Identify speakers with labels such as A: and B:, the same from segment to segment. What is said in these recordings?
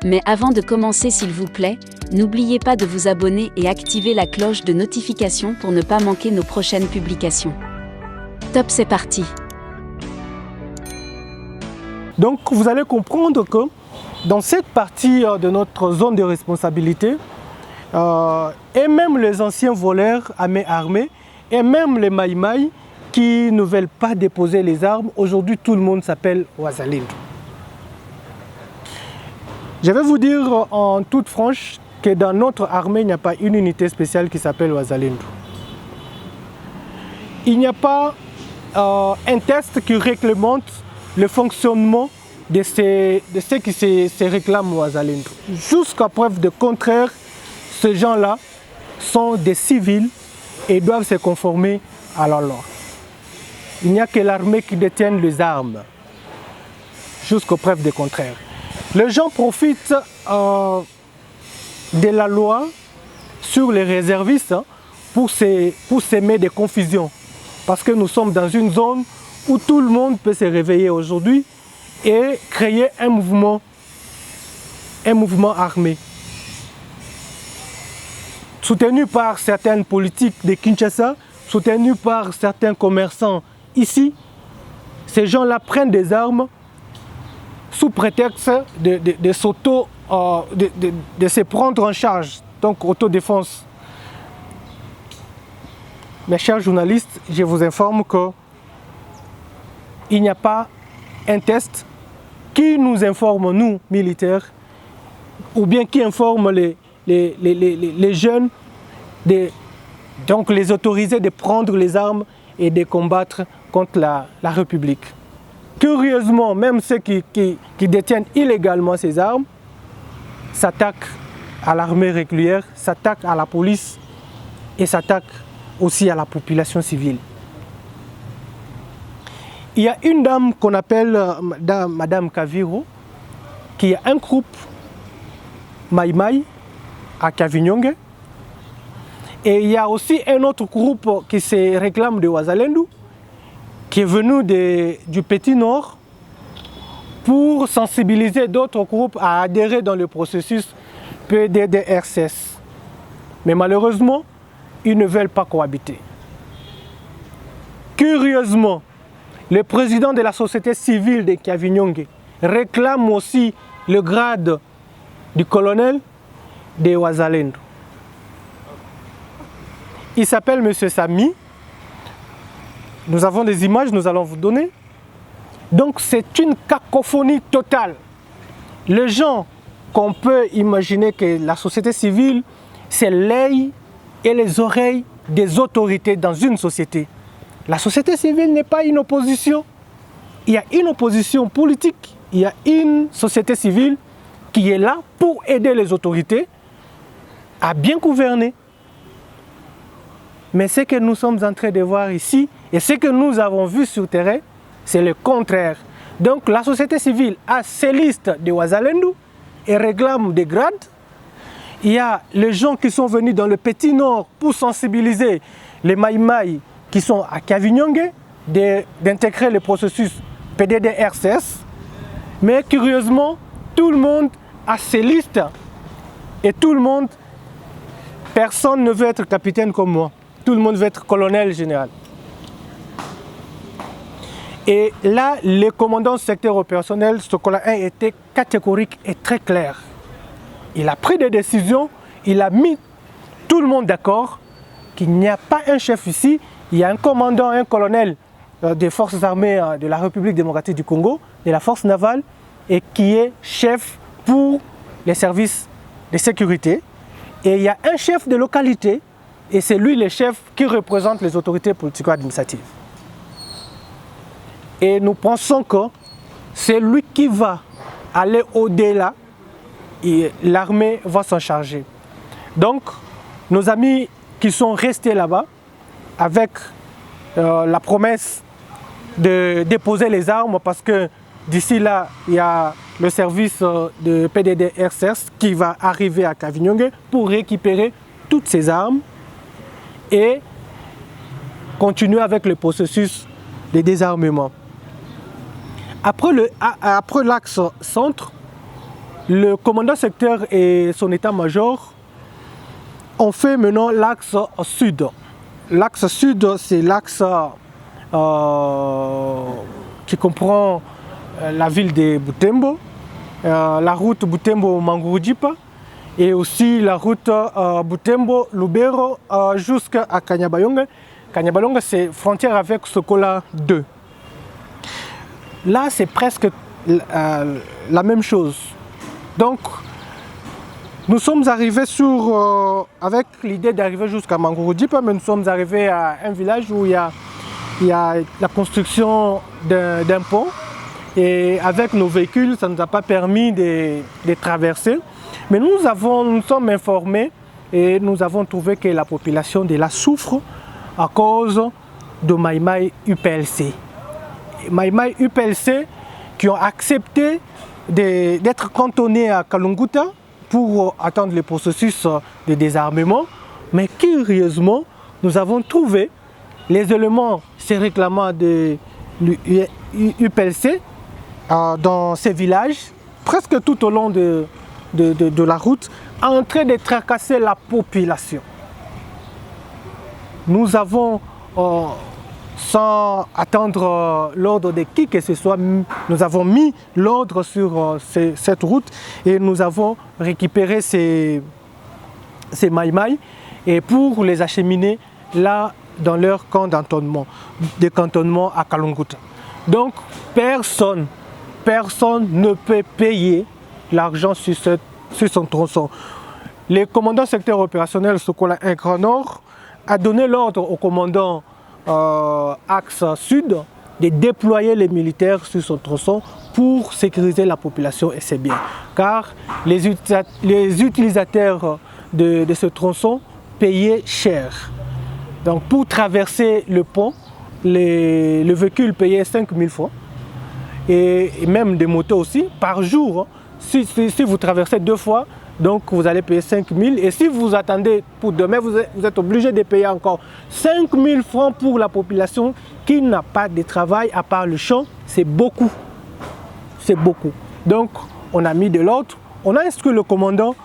A: Mais avant de commencer, s'il vous plaît, n'oubliez pas de vous abonner et activer la cloche de notification pour ne pas manquer nos prochaines publications. Top, c'est parti.
B: Donc vous allez comprendre que dans cette partie de notre zone de responsabilité, et même les anciens voleurs à main armée, et même les maïmaï qui ne veulent pas déposer les armes, aujourd'hui tout le monde s'appelle Wazalendo. Je vais vous dire en toute franche que dans notre armée, il n'y a pas une unité spéciale qui s'appelle Wazalendo. Il n'y a pas un test qui réglemente le fonctionnement de ceux qui se réclament Wazalendo. Jusqu'à preuve de contraire, ces gens-là sont des civils et doivent se conformer à la loi. Il n'y a que l'armée qui détient les armes, jusqu'à preuve de contraire. Les gens profitent de la loi sur les réservistes pour s'aimer des confusions. Parce que nous sommes dans une zone où tout le monde peut se réveiller aujourd'hui et créer un mouvement armé. Soutenu par certaines politiques de Kinshasa, soutenu par certains commerçants ici, ces gens-là prennent des armes sous prétexte de se prendre en charge, donc autodéfense. Mes chers journalistes, je vous informe qu'il n'y a pas un test qui nous informe, nous, militaires, ou bien qui informe les jeunes, donc les autoriser de prendre les armes et de combattre contre la République. Curieusement, même ceux qui détiennent illégalement ces armes s'attaquent à l'armée régulière, s'attaquent à la police et s'attaquent aussi à la population civile. Il y a une dame qu'on appelle Madame Kaviro, qui a un groupe Maïmaï à Kavinyonge. Et il y a aussi un autre groupe qui se réclame de Wazalendo, qui est venu du Petit Nord pour sensibiliser d'autres groupes à adhérer dans le processus PDDRCS. Mais malheureusement, ils ne veulent pas cohabiter. Curieusement, le président de la société civile de Kavinyonge réclame aussi le grade du colonel de Wazalendo. Il s'appelle M. Sami. Nous avons des images, nous allons vous donner. Donc c'est une cacophonie totale. Les gens qu'on peut imaginer que la société civile, c'est l'œil et les oreilles des autorités dans une société. La société civile n'est pas une opposition. Il y a une opposition politique. Il y a une société civile qui est là pour aider les autorités à bien gouverner. Mais ce que nous sommes en train de voir ici, et ce que nous avons vu sur le terrain, c'est le contraire. Donc la société civile a ses listes de Wazalendo et réclame des grades. Il y a les gens qui sont venus dans le Petit Nord pour sensibiliser les Maïmaï qui sont à Kavinyonge d'intégrer le processus PDDRCS. Mais curieusement, tout le monde a ses listes et tout le monde, personne ne veut être capitaine comme moi. Tout le monde veut être colonel général. Et là, le commandant du secteur opérationnel, Sokola 1, était catégorique et très clair. Il a pris des décisions, il a mis tout le monde d'accord qu'il n'y a pas un chef ici, il y a un commandant, un colonel des forces armées de la République démocratique du Congo, de la force navale, et qui est chef pour les services de sécurité. Et il y a un chef de localité, et c'est lui le chef qui représente les autorités politico-administratives. Et nous pensons que c'est lui qui va aller au-delà et l'armée va s'en charger. Donc, nos amis qui sont restés là-bas avec la promesse de déposer les armes parce que d'ici là, il y a le service de PDDRCS qui va arriver à Kavinyonge pour récupérer toutes ces armes et continuer avec le processus de désarmement. Après l'axe centre, le commandant secteur et son état-major ont fait maintenant l'axe sud. L'axe sud, c'est l'axe qui comprend la ville de Butembo, la route Butembo-Mangurujipa et aussi la route Butembo-Lubero jusqu'à Kanyabayonga. Kanyabayonga, c'est frontière avec Sokola 2. Là, c'est presque la même chose. Donc, nous sommes arrivés avec l'idée d'arriver jusqu'à Mangurujipa, mais nous sommes arrivés à un village où il y a la construction d'un pont. Et avec nos véhicules, ça ne nous a pas permis de traverser. Mais nous sommes informés et nous avons trouvé que la population de là souffre à cause de Mai Mai UPLC. Mai Mai UPLC qui ont accepté d'être cantonnés à Kalunguta pour attendre le processus de désarmement. Mais curieusement, nous avons trouvé les éléments se réclamant de l'UPLC dans ces villages, presque tout au long de la route, en train de tracasser la population. Nous avons, sans attendre l'ordre de qui que ce soit, nous avons mis l'ordre sur cette route et nous avons récupéré ces Mai Mai et pour les acheminer là dans leur camp de cantonnement à Kalunguta. Donc personne ne peut payer l'argent sur son tronçon. Le commandant secteur opérationnel Sokola 1 Grand Nord a donné l'ordre au commandant Axe Sud de déployer les militaires sur son tronçon pour sécuriser la population et ses biens. Car les utilisateurs de ce tronçon payaient cher. Donc pour traverser le pont, le véhicule payait 5 000 francs. Et même des motos aussi, par jour. Si vous traversez 2 fois, donc vous allez payer 5 000. Et si vous attendez pour demain, vous êtes obligé de payer encore 5 000 francs pour la population qui n'a pas de travail à part le champ. C'est beaucoup. C'est beaucoup. Donc on a mis de l'ordre. On a instruit le commandant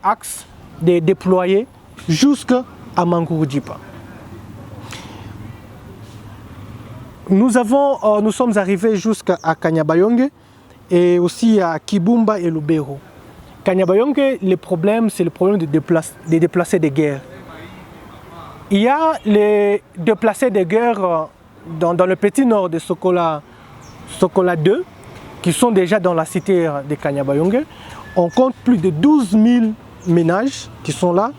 B: Axe de déployer jusqu'à Mangurujipa. Nous sommes arrivés jusqu'à Kanyabayonge et aussi à Kibumba et Lubero. Kanyabayonge, le problème, c'est le problème des déplacés de guerre. Il y a les déplacés de guerre dans le petit nord de Sokola 2, qui sont déjà dans la cité de Kanyabayonge. On compte plus de 12 000 ménages qui sont là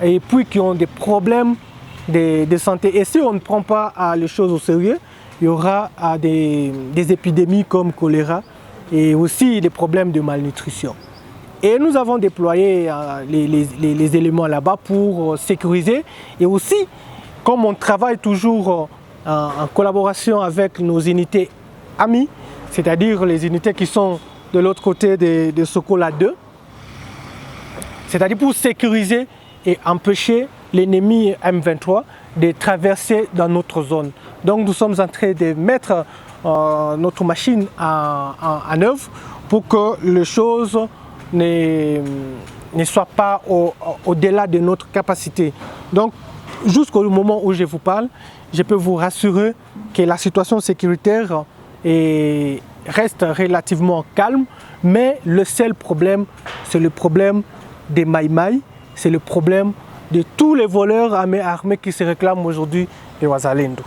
B: et puis qui ont des problèmes de santé. Et si on ne prend pas les choses au sérieux, il y aura des épidémies comme choléra et aussi des problèmes de malnutrition. Et nous avons déployé les éléments là-bas pour sécuriser. Et aussi, comme on travaille toujours en collaboration avec nos unités amies, c'est-à-dire les unités qui sont de l'autre côté de Sokola 2, c'est-à-dire pour sécuriser et empêcher l'ennemi M23 de traverser dans notre zone. Donc nous sommes en train de mettre notre machine en œuvre pour que les choses ne soient pas au-delà de notre capacité. Donc jusqu'au moment où je vous parle, je peux vous rassurer que la situation sécuritaire reste relativement calme, mais le seul problème, c'est le problème des Mai Mai, c'est le problème de tous les voleurs armés qui se réclament aujourd'hui de Wazalendo.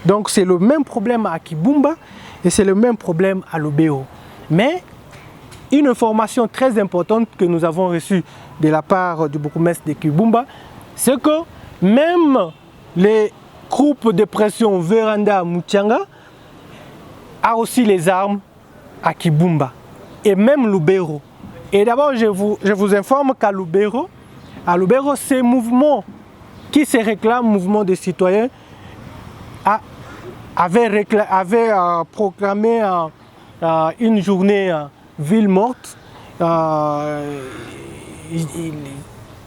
B: Donc c'est le même problème à Kibumba et c'est le même problème à Lubero. Mais une information très importante que nous avons reçue de la part du bourgmestre de Kibumba, c'est que même les groupes de pression Véranda Mutianga a aussi les armes à Kibumba et même Lubero. Et d'abord, je vous informe qu'à Lubero, ces mouvements qui se réclament, mouvement des citoyens, avaient proclamé une journée ville morte,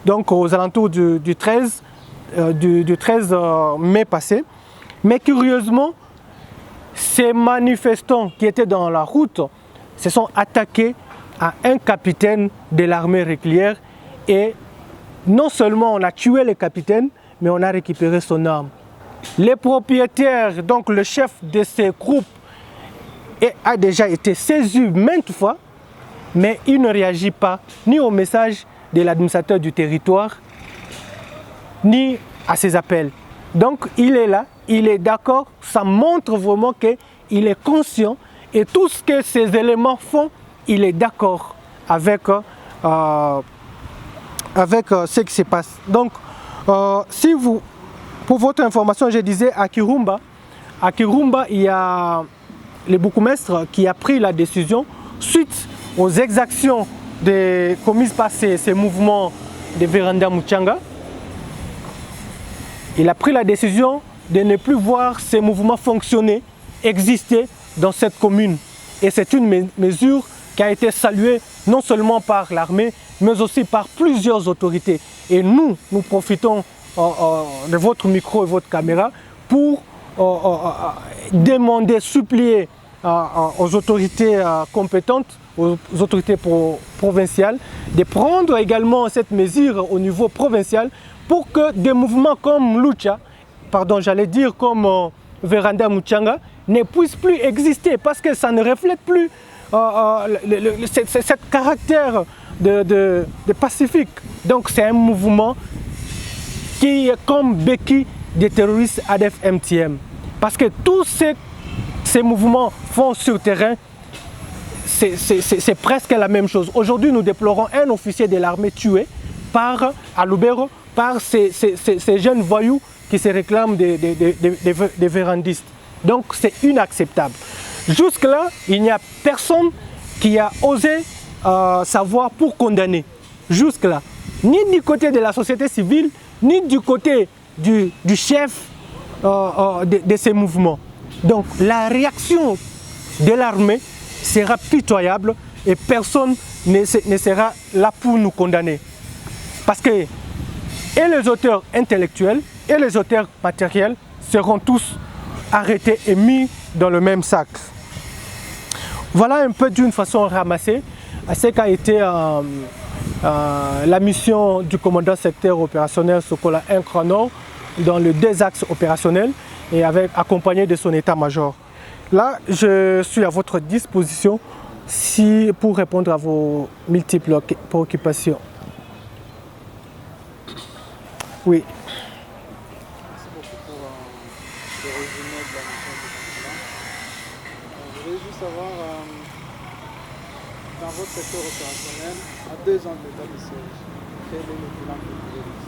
B: donc aux alentours du 13 mai passé. Mais curieusement, ces manifestants qui étaient dans la route se sont attaqués à un capitaine de l'armée régulière et non seulement on a tué le capitaine, mais on a récupéré son arme. Les propriétaires, donc le chef de ces groupes, a déjà été saisi maintes fois, mais il ne réagit pas ni au message de l'administrateur du territoire, ni à ses appels. Donc il est là, il est d'accord, ça montre vraiment qu'il est conscient et tout ce que ces éléments font, il est d'accord avec ce qui se passe. Donc, pour votre information, je disais à Kirumba, il y a le bourgmestre qui a pris la décision suite aux exactions commises par ces mouvements de Véranda Muchanga. Il a pris la décision de ne plus voir ces mouvements fonctionner, exister dans cette commune. Et c'est une mesure qui a été saluée non seulement par l'armée, mais aussi par plusieurs autorités. Et nous profitons de votre micro et votre caméra pour demander, supplier aux autorités compétentes, aux autorités provinciales, de prendre également cette mesure au niveau provincial pour que des mouvements comme Lucha, comme Véranda Muchanga, ne puissent plus exister parce que ça ne reflète plus ce caractère de pacifique. Donc c'est un mouvement qui est comme béquille des terroristes ADF-MTM. Parce que tous ces mouvements font sur terrain, c'est presque la même chose. Aujourd'hui, nous déplorons un officier de l'armée tué à Lubero par ces jeunes voyous qui se réclament des vérandistes. Donc c'est inacceptable. Jusque-là, il n'y a personne qui a osé savoir pour condamner. Jusque-là. Ni du côté de la société civile, ni du côté du chef de ces mouvements. Donc la réaction de l'armée sera pitoyable et personne ne sera là pour nous condamner. Parce que et les auteurs intellectuels et les auteurs matériels seront tous arrêtés et mis dans le même sac. Voilà un peu d'une façon ramassée ce qu'a été la mission du commandant secteur opérationnel Sokola 1 Grand Nord dans les 2 axes opérationnels et accompagné de son état-major. Là, je suis à votre disposition pour répondre à vos multiples préoccupations. Oui.
C: Merci beaucoup pour le résumé de la mission du commandant. Je voulais juste savoir, dans votre secteur opérationnel, à 2 ans de l'état de siège, quel est le bilan que vous pouvez faire?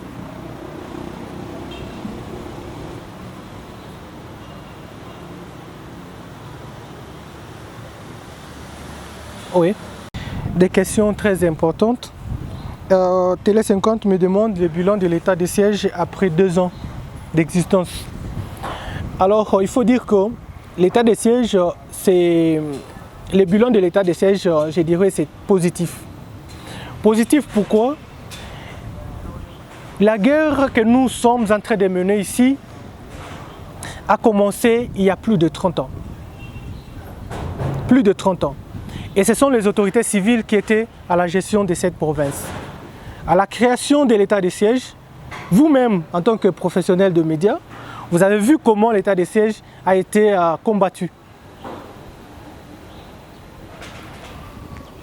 B: Oui, des questions très importantes. Télé 50 me demande le bilan de l'état de siège après 2 ans d'existence. Alors, il faut dire que l'état de siège, le bilan de l'état de siège, je dirais, c'est positif. Positif pourquoi? La guerre que nous sommes en train de mener ici a commencé il y a plus de 30 ans. Plus de 30 ans. Et ce sont les autorités civiles qui étaient à la gestion de cette province. À la création de l'état de siège, vous-même, en tant que professionnel de médias, vous avez vu comment l'état de siège a été combattu.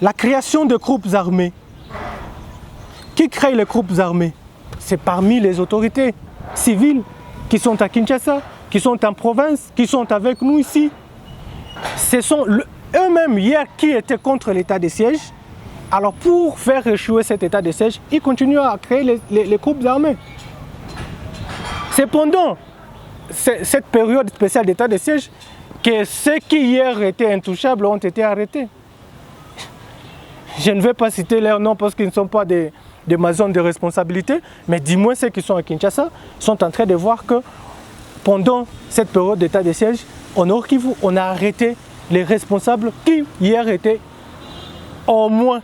B: La création de groupes armés. Qui crée les groupes armés? C'est parmi les autorités civiles qui sont à Kinshasa, qui sont en province, qui sont avec nous ici. Ce sont eux-mêmes hier qui étaient contre l'état de siège. Alors pour faire échouer cet état de siège, ils continuent à créer les groupes armés. C'est pendant cette période spéciale d'état de siège que ceux qui hier étaient intouchables ont été arrêtés. Je ne vais pas citer leurs noms parce qu'ils ne sont pas des ma zone de responsabilité, mais dis-moi ceux qui sont à Kinshasa sont en train de voir que pendant cette période d'état de siège, au Nord Kivu, on a arrêté les responsables qui hier étaient au moins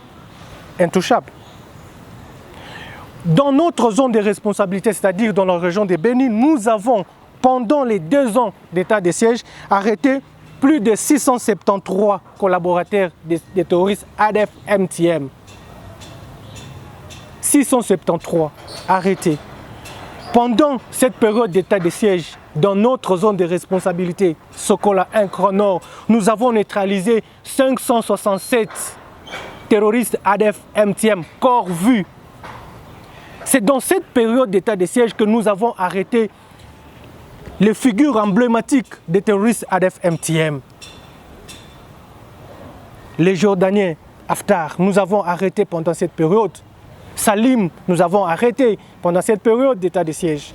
B: intouchables. Dans notre zone de responsabilité, c'est-à-dire dans la région de Béni, nous avons, pendant les 2 ans d'état de siège, arrêté plus de 673 collaborateurs des terroristes ADF-MTM. 673 arrêtés. Pendant cette période d'état de siège, dans notre zone de responsabilité, Sokola 1 Grand Nord, nous avons neutralisé 567 terroristes ADF-MTM, corps vus. C'est dans cette période d'état de siège que nous avons arrêté les figures emblématiques des terroristes ADF-MTM. Les Jordaniens, Haftar, nous avons arrêté pendant cette période. Salim, nous avons arrêté pendant cette période d'état de siège.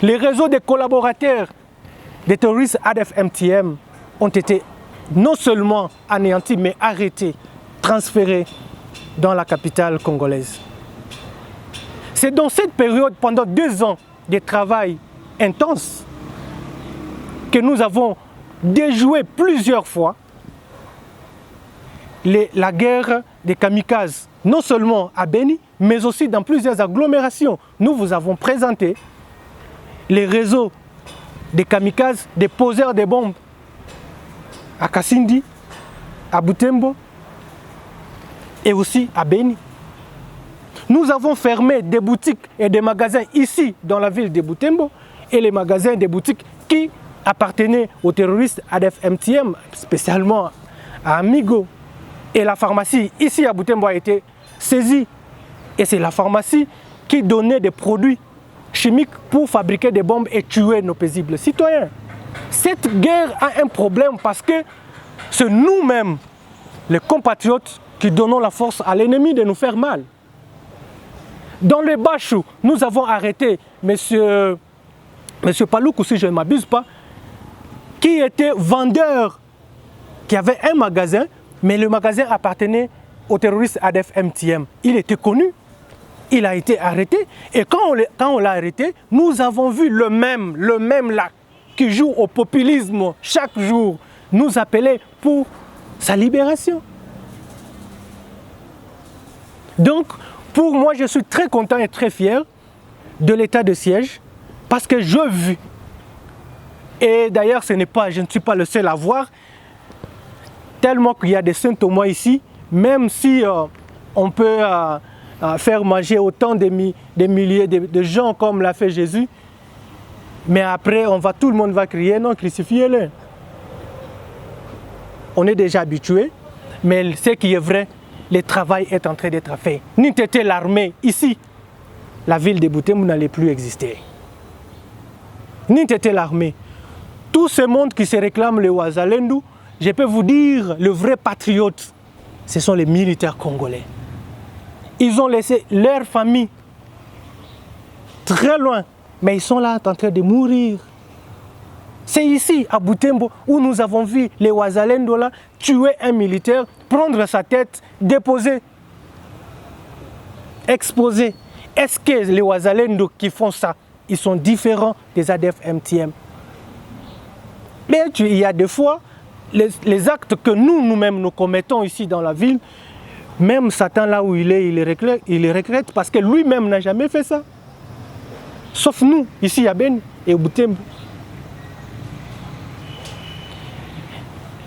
B: Les réseaux des collaborateurs des terroristes ADF-MTM ont été non seulement anéantis, mais arrêtés, transférés dans la capitale congolaise. C'est dans cette période, pendant 2 ans de travail intense, que nous avons déjoué plusieurs fois la guerre des kamikazes, non seulement à Beni, mais aussi dans plusieurs agglomérations. Nous vous avons présenté les réseaux des kamikazes, des poseurs de bombes à Kassindi, à Butembo et aussi à Beni. Nous avons fermé des boutiques et des magasins ici dans la ville de Butembo et les magasins des boutiques qui appartenaient aux terroristes ADF-MTM, spécialement à Amigo. Et la pharmacie ici à Butembo a été saisie. Et c'est la pharmacie qui donnait des produits chimiques pour fabriquer des bombes et tuer nos paisibles citoyens. Cette guerre a un problème parce que c'est nous-mêmes, les compatriotes, qui donnons la force à l'ennemi de nous faire mal. Dans le Bachou, nous avons arrêté Monsieur Paloukou, si je ne m'abuse pas, qui était vendeur, qui avait un magasin, mais le magasin appartenait au terroriste ADF-MTM. Il était connu, il a été arrêté, et quand on l'a arrêté, nous avons vu le même là, qui joue au populisme chaque jour, nous appeler pour sa libération. Donc, pour moi, je suis très content et très fier de l'état de siège, parce que je vis, et d'ailleurs je ne suis pas le seul à voir, tellement qu'il y a des saints témoins ici, même si on peut faire manger autant de milliers de gens comme l'a fait Jésus, mais après tout le monde va crier non, crucifiez-le. On est déjà habitué, mais ce qui est vrai, le travail est en train d'être fait. N'eût été l'armée ici, la ville de Butembo n'allait plus exister. N'eût été l'armée. Tout ce monde qui se réclame le Wazalendo, je peux vous dire, le vrai patriote, ce sont les militaires congolais. Ils ont laissé leur famille très loin, mais ils sont là en train de mourir. C'est ici, à Butembo, où nous avons vu les Wazalendo là tuer un militaire, prendre sa tête, déposer, exposer. Est-ce que les Wazalendo qui font ça, ils sont différents des ADF-MTM? Mais il y a des fois, les actes que nous-mêmes nous commettons ici dans la ville, même Satan là où il est, il les regrette parce que lui-même n'a jamais fait ça. Sauf nous, ici à Beni et au Butembo.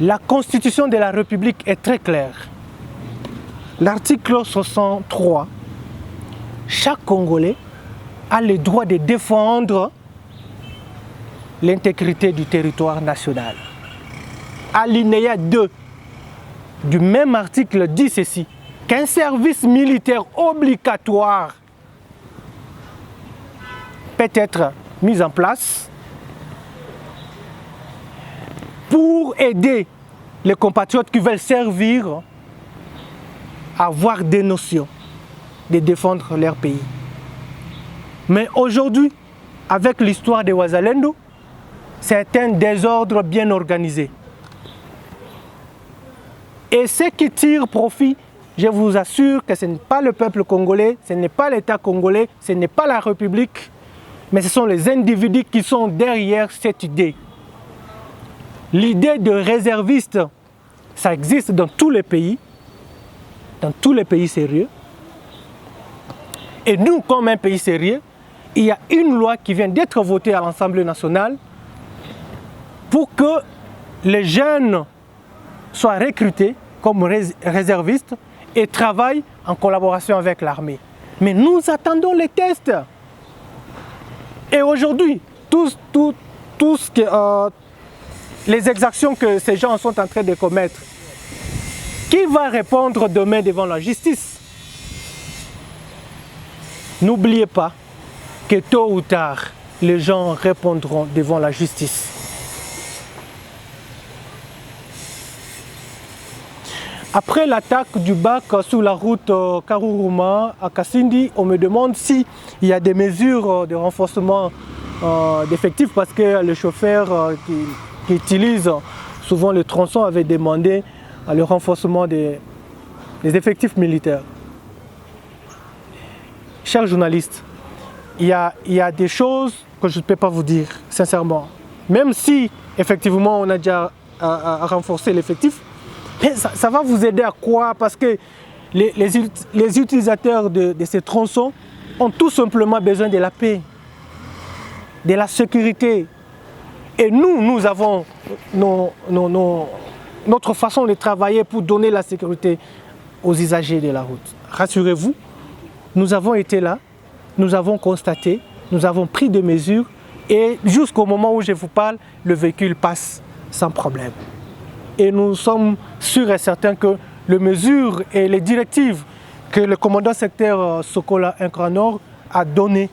B: La Constitution de la République est très claire. L'article 63, chaque Congolais a le droit de défendre l'intégrité du territoire national. Alinéa 2 du même article dit ceci, qu'un service militaire obligatoire peut être mis en place pour aider les compatriotes qui veulent servir à avoir des notions de défendre leur pays. Mais aujourd'hui, avec l'histoire de Wazalendo, c'est un désordre bien organisé. Et ceux qui tirent profit, je vous assure que ce n'est pas le peuple congolais, ce n'est pas l'État congolais, ce n'est pas la République, mais ce sont les individus qui sont derrière cette idée. L'idée de réserviste, ça existe dans tous les pays sérieux. Et nous, comme un pays sérieux, il y a une loi qui vient d'être votée à l'Assemblée nationale pour que les jeunes soient recrutés comme réservistes et travaillent en collaboration avec l'armée. Mais nous attendons les tests. Et aujourd'hui, les exactions que ces gens sont en train de commettre, qui va répondre demain devant la justice? N'oubliez pas que tôt ou tard, les gens répondront devant la justice. Après l'attaque du BAC sur la route Karuruma à Kasindi, on me demande s'il y a des mesures de renforcement d'effectifs parce que le chauffeur qui utilise souvent le tronçon avait demandé le renforcement des effectifs militaires. Chers journalistes, il y a des choses que je ne peux pas vous dire, sincèrement. Même si, effectivement, on a déjà renforcé l'effectif, mais ça va vous aider à quoi? Parce que les utilisateurs de ces tronçons ont tout simplement besoin de la paix, de la sécurité. Et nous avons notre façon de travailler pour donner la sécurité aux usagers de la route. Rassurez-vous, nous avons été là, nous avons constaté, nous avons pris des mesures et jusqu'au moment où je vous parle, le véhicule passe sans problème. Et nous sommes sûrs et certains que les mesures et les directives que le commandant secteur Sokola 1 Grand Nord a données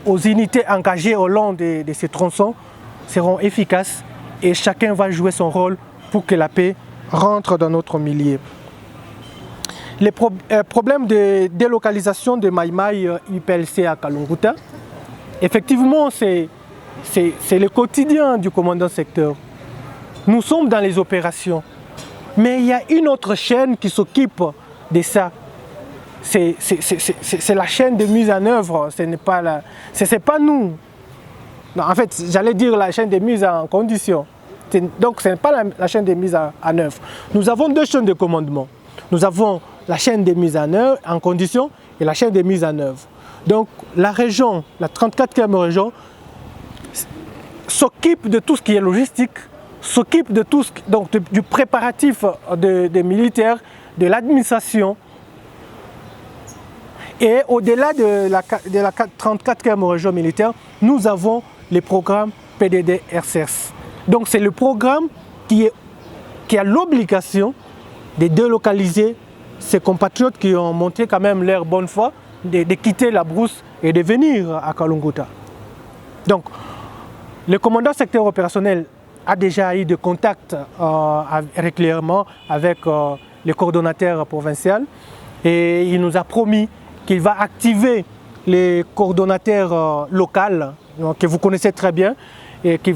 B: aux unités engagées au long de ces tronçons seront efficaces et chacun va jouer son rôle pour que la paix rentre dans notre milieu. Les problèmes de délocalisation de Mai Mai UPLC à Kalunguta, effectivement, c'est le quotidien du commandant secteur. Nous sommes dans les opérations, mais il y a une autre chaîne qui s'occupe de ça. C'est la chaîne de mise en œuvre, ce n'est pas nous. Non, en fait, j'allais dire la chaîne de mise en condition. Donc, ce n'est pas la chaîne de mise en œuvre. Nous avons deux chaînes de commandement. Nous avons la chaîne de mise en œuvre, en condition, et la chaîne de mise en œuvre. Donc, la région, la 34e région, s'occupe de tout ce qui est logistique, s'occupe de tout donc du préparatif des militaires, de l'administration. Et au-delà de la 34e région militaire, nous avons les programmes PDD-RCS. Donc c'est le programme qui a l'obligation de délocaliser ces compatriotes qui ont montré quand même leur bonne foi, de quitter la brousse et de venir à Kalunguta. Donc, le commandant secteur opérationnel a déjà eu des contacts régulièrement avec le coordonnateur provincial et il nous a promis qu'il va activer les coordonnateurs locaux que vous connaissez très bien et qui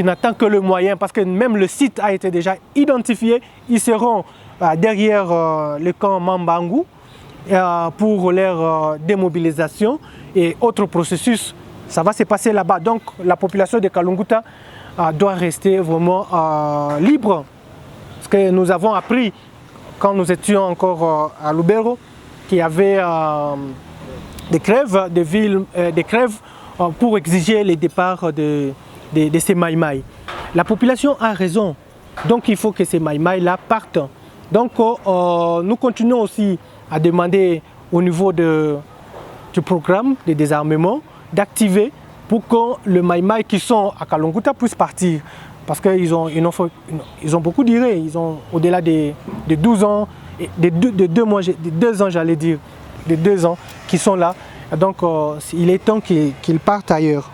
B: n'attend que le moyen parce que même le site a été déjà identifié. Ils seront derrière le camp Mambangu pour leur démobilisation et autres processus. Ça va se passer là-bas. Donc la population de Kalunguta doit rester vraiment libre. Parce que nous avons appris quand nous étions encore à Lubero qu'il y avait des grèves de ville, des grèves pour exiger le départ de ces Mai Mai. La population a raison. Donc il faut que ces Mai Mai là partent. Donc nous continuons aussi à demander au niveau du programme de désarmement d'activer pour que les Mai Mai qui sont à Kalunguta puissent partir. Parce qu'ils ont beaucoup duré, ils ont au-delà de 12 ans, de 2 ans j'allais dire, de 2 ans qui sont là. Donc il est temps qu'ils partent ailleurs.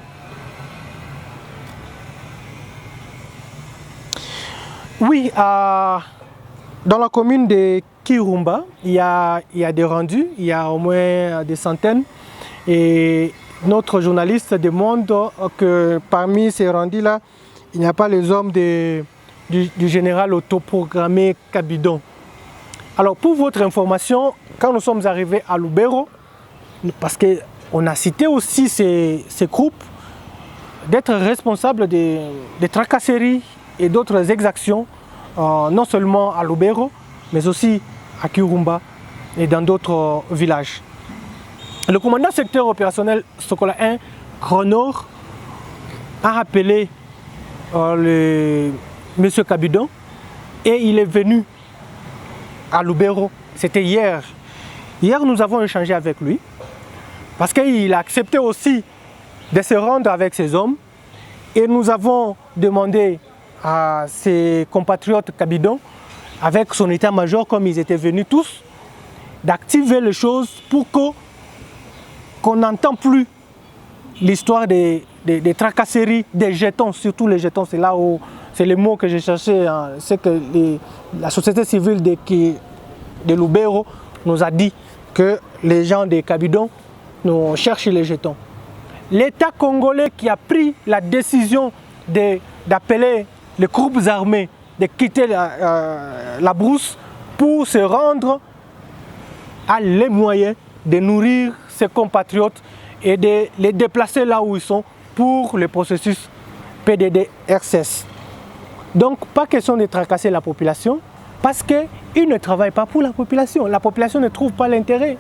B: Oui, dans la commune de Kirumba, il y a des rendus, il y a au moins des centaines. Et notre journaliste demande que parmi ces rendus-là, il n'y a pas les hommes du général autoprogrammé Kabidon. Alors pour votre information, quand nous sommes arrivés à Lubero, parce qu'on a cité aussi ces groupes d'être responsables des tracasseries et d'autres exactions, non seulement à Lubero, mais aussi à Kirumba et dans d'autres villages. Le commandant secteur opérationnel Sokola 1 Grand Nord a rappelé M. Kabidon, et il est venu à Lubero. C'était hier. Hier, nous avons échangé avec lui, parce qu'il a accepté aussi de se rendre avec ses hommes, et nous avons demandé à ses compatriotes Kabidon, avec son état-major, comme ils étaient venus tous, d'activer les choses pour qu'on n'entend plus l'histoire des tracasseries, des jetons, surtout les jetons. C'est là où, c'est le mot que j'ai cherché, hein. C'est que la société civile de Lubero nous a dit que les gens de Kabidon nous cherchent les jetons. L'État congolais qui a pris la décision d'appeler les groupes armés de quitter la brousse pour se rendre à les moyens de nourrir ses compatriotes et de les déplacer là où ils sont pour le processus PDD-RCS. Donc, pas question de tracasser la population parce qu'ils ne travaillent pas pour la population. La population ne trouve pas l'intérêt.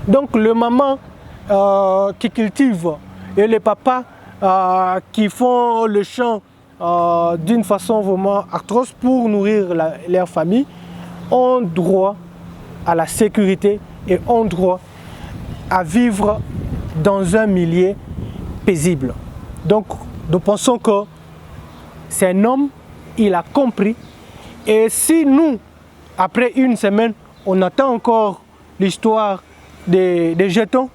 B: Donc, le maman qui cultive et les papas qui font le champ d'une façon vraiment atroce pour nourrir leur famille ont droit à la sécurité et ont droit à vivre dans un milieu paisible. Donc nous pensons que c'est un homme, il a compris, et si nous, après une semaine, on attend encore l'histoire des jetons,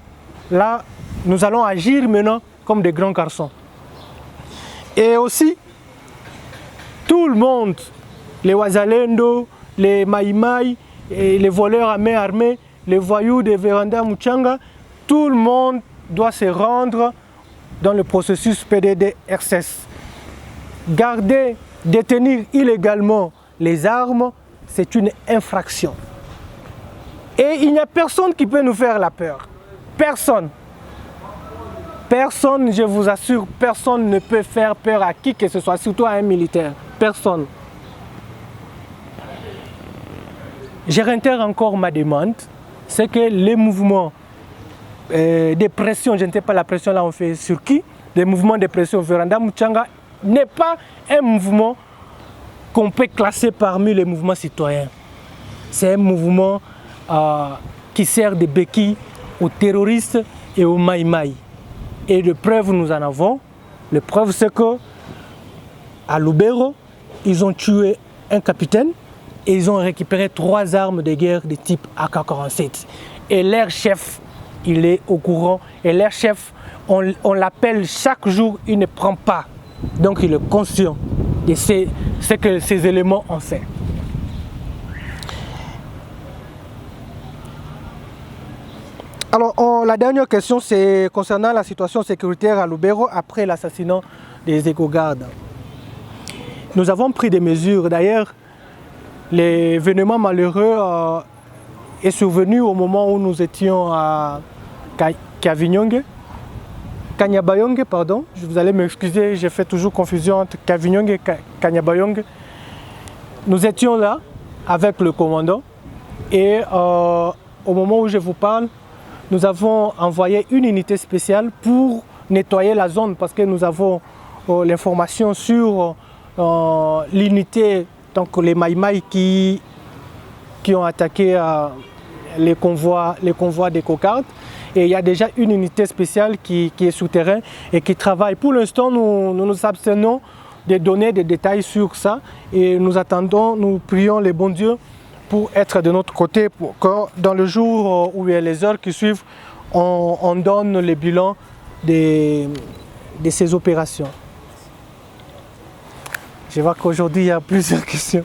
B: là nous allons agir maintenant comme des grands garçons. Et aussi, tout le monde, les Wazalendo, les Maïmaï, et les voleurs à main armée, les voyous de Véranda Muchanga, tout le monde doit se rendre dans le processus PDD-RCS. Garder, détenir illégalement les armes, c'est une infraction. Et il n'y a personne qui peut nous faire la peur. Personne. Personne, je vous assure, personne ne peut faire peur à qui que ce soit, surtout à un militaire. Personne. Je réitère encore ma demande, c'est que les mouvements de pression, je ne sais pas la pression là on fait sur qui, les mouvements de pression Véranda Muchanga n'est pas un mouvement qu'on peut classer parmi les mouvements citoyens. C'est un mouvement qui sert de béquille aux terroristes et aux maïmaï. Et de preuves nous en avons. La preuve c'est que à Lubero, ils ont tué un capitaine et ils ont récupéré 3 armes de guerre de type AK-47. Et leur chef, il est au courant. Et leur chef, on l'appelle chaque jour, il ne prend pas. Donc il est conscient de ce que ces éléments ont fait. Alors, la dernière question, c'est concernant la situation sécuritaire à Lubero après l'assassinat des éco-gardes. Nous avons pris des mesures. D'ailleurs, l'événement malheureux est survenu au moment où nous étions à Kanyabayonge, pardon. Vous allez m'excuser, j'ai fait toujours confusion entre Kavinyonge et Kanyabayonge. Nous étions là avec le commandant et au moment où je vous parle, nous avons envoyé une unité spéciale pour nettoyer la zone parce que nous avons l'information sur l'unité, donc les Maïmaï qui ont attaqué les convois des cocardes. Et il y a déjà une unité spéciale qui est souterraine et qui travaille. Pour l'instant, nous nous abstenons de donner des détails sur ça et nous attendons, nous prions les bons dieux pour être de notre côté, pour que dans le jour ou les heures qui suivent, on donne le bilan de ces opérations. Je vois qu'aujourd'hui, il y a plusieurs questions.